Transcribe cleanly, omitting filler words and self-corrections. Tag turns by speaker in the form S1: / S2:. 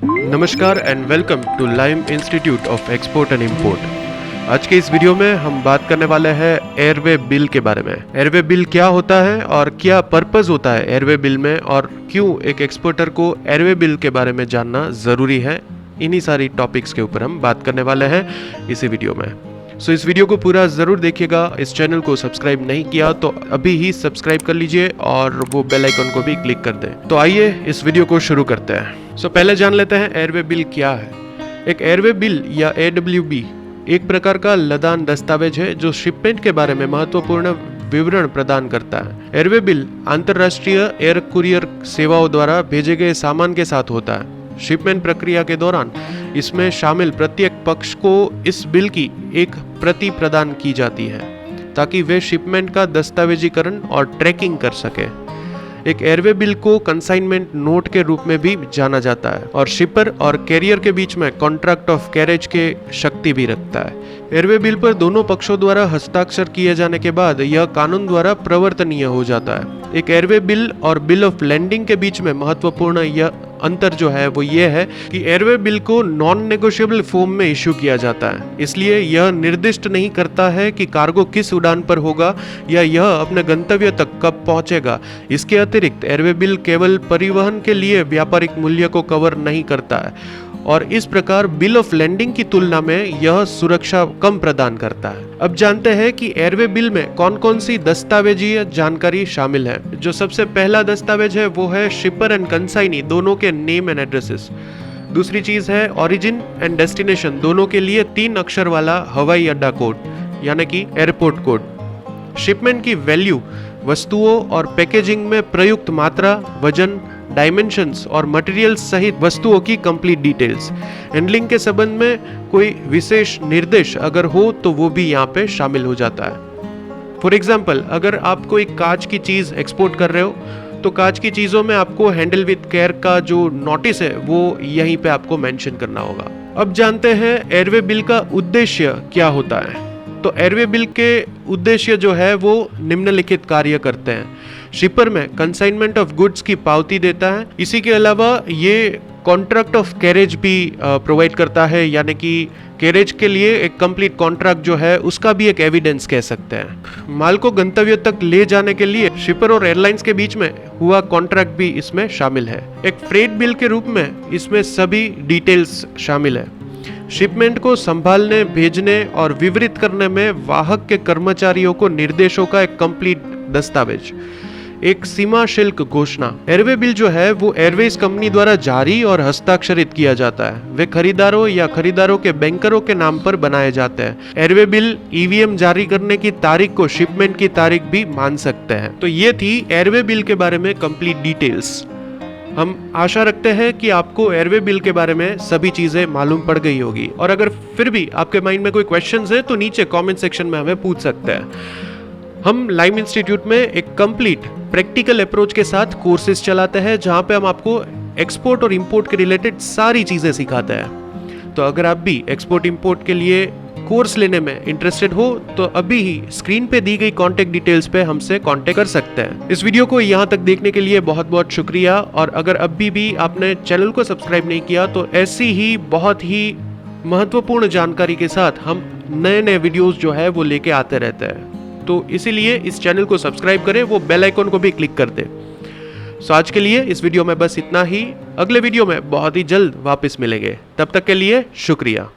S1: नमस्कार and welcome to lime institute of export and import. आज के इस वीडियो में हम बात करने वाले हैं एयरवे बिल के बारे में। एयरवे बिल क्या होता है और क्या पर्पस होता है एयरवे बिल में, और क्यों एक एक्सपोर्टर को एयरवे बिल के बारे में जानना ज़रूरी है। इन्हीं सारी टॉपिक्स के ऊपर हम बात करने वाले हैं इसी वीडियो में। सो इस वीडियो को पूरा ज़रूर देखिएगा। इस चैनल को सब्सक्राइब नहीं किया तो अभी ही सब्सक्राइब कर लीजिए और वो बेल आइकन को भी क्लिक कर दें। तो आइए इस वीडियो को शुरू करते हैं। सो पहले जान लेते हैं एयरवे बिल क्या है। एक एयरवे बिल या AWB एक प्रकार का लदान दस्तावेज है जो शिपमेंट के बारे में महत्वपूर्ण विवरण प्रदान करता है। एयरवे बिल अंतर्राष्ट्रीय एयर कुरियर सेवाओं द्वारा भेजे गए सामान के साथ होता है। शिपमेंट प्रक्रिया के दौरान इसमें शामिल प्रत्येक पक्ष को इस बिल की एक प्रति प्रदान की जाती है ताकि वे शिपमेंट का दस्तावेजीकरण और ट्रैकिंग कर सके। एक एयरवे बिल को कंसाइनमेंट नोट के रूप में भी जाना जाता है और शिपर और कैरियर के बीच में कॉन्ट्रैक्ट ऑफ कैरेज के शक्ति भी रखता है। एयरवे बिल पर दोनों पक्षों द्वारा हस्ताक्षर किए जाने के बाद यह कानून द्वारा प्रवर्तनीय हो जाता है। एक एयरवे बिल और बिल ऑफ लैंडिंग के बीच में महत्वपूर्ण यह अंतर जो है वो ये है कि एयरवे बिल को नॉन नेगोशिएबल फॉर्म में इशू किया जाता है, इसलिए यह निर्दिष्ट नहीं करता है कि कार्गो किस उड़ान पर होगा या यह अपने गंतव्य तक कब पहुंचेगा। इसके अतिरिक्त एयरवे बिल केवल परिवहन के लिए व्यापारिक मूल्य को कवर नहीं करता है और इस प्रकार बिल ऑफ लैंडिंग की तुलना में यह सुरक्षा कम प्रदान करता है। अब जानते हैं कि एयरवे बिल में कौन कौन सी दस्तावेजीय जानकारी शामिल है। जो सबसे पहला दस्तावेज है वो है शिपर एंड कंसाइनी दोनों के नेम एंड एड्रेसेस। दूसरी चीज है ओरिजिन एंड डेस्टिनेशन दोनों के लिए 3 अक्षर वाला हवाई अड्डा कोड यानी कि एयरपोर्ट कोड। शिपमेंट की वैल्यू, वस्तुओं और पैकेजिंग में प्रयुक्त मात्रा, वजन, डायमेंशंस और मटेरियल्स सहित वस्तुओं की कंप्लीट डिटेल्स। हैंडलिंग के संबंध में कोई विशेष निर्देश अगर हो तो वो भी यहाँ पे शामिल हो जाता है। फॉर एग्जाम्पल, अगर आप कोई कांच की चीज एक्सपोर्ट कर रहे हो तो कांच की चीजों में आपको हैंडल विद केयर का जो नोटिस है वो यहीं पे आपको मेंशन करना होगा। अब जानते हैं एयरवे बिल का उद्देश्य क्या होता है। तो एयरवे बिल के उद्देश्य जो है वो निम्नलिखित कार्य करते हैं। शिपर में कंसाइनमेंट ऑफ गुड्स की पावती देता है। इसी के अलावा ये कॉन्ट्रैक्ट ऑफ कैरेज भी प्रोवाइड करता है, यानी कि कैरेज के लिए एक कंप्लीट कॉन्ट्रैक्ट जो है उसका भी एक एविडेंस कह सकते हैं। माल को गंतव्य तक ले जाने के लिए शिपर और एयरलाइंस के बीच में हुआ कॉन्ट्रैक्ट भी इसमें शामिल है। एक फ्रेट बिल के रूप में इसमें सभी डिटेल्स शामिल है। शिपमेंट को संभालने, भेजने और विवरित करने में वाहक के कर्मचारियों को निर्देशों का एक कंप्लीट दस्तावेज। एक सीमा शुल्क घोषणा। एयरवे बिल जो है वो एयरवेज कंपनी द्वारा जारी और हस्ताक्षरित किया जाता है। वे खरीदारों या खरीदारों के बैंकरों के नाम पर बनाए जाते हैं। एयरवे बिल EVM जारी करने की तारीख को शिपमेंट की तारीख भी मान सकते हैं। तो ये थी एयरवे बिल के बारे में कंप्लीट डिटेल्स। हम आशा रखते हैं कि आपको एयरवे बिल के बारे में सभी चीजें मालूम पड़ गई होगी, और अगर फिर भी आपके माइंड में कोई क्वेश्चंस है तो नीचे कमेंट सेक्शन में हमें पूछ सकते हैं। हम लाइम इंस्टीट्यूट में एक कंप्लीट प्रैक्टिकल अप्रोच के साथ कोर्सेज चलाते हैं जहां पे हम आपको एक्सपोर्ट और इंपोर्ट के रिलेटेड सारी चीजें सिखाते हैं। तो अगर आप भी एक्सपोर्ट इंपोर्ट के लिए कोर्स लेने में इंटरेस्टेड हो तो अभी ही स्क्रीन पे दी गई कांटेक्ट डिटेल्स पे हमसे कांटेक्ट कर सकते हैं। इस वीडियो को यहाँ तक देखने के लिए बहुत बहुत शुक्रिया, और अगर अभी भी आपने चैनल को सब्सक्राइब नहीं किया तो ऐसी ही बहुत ही महत्वपूर्ण जानकारी के साथ हम नए नए वीडियोस जो है वो लेके आते रहते हैं। तो इसीलिए इस चैनल को सब्सक्राइब करें, वो बेल आइकन को भी क्लिक कर दें। सो आज के लिए इस वीडियो में बस इतना ही। अगले वीडियो में बहुत ही जल्द वापस मिलेंगे, तब तक के लिए शुक्रिया।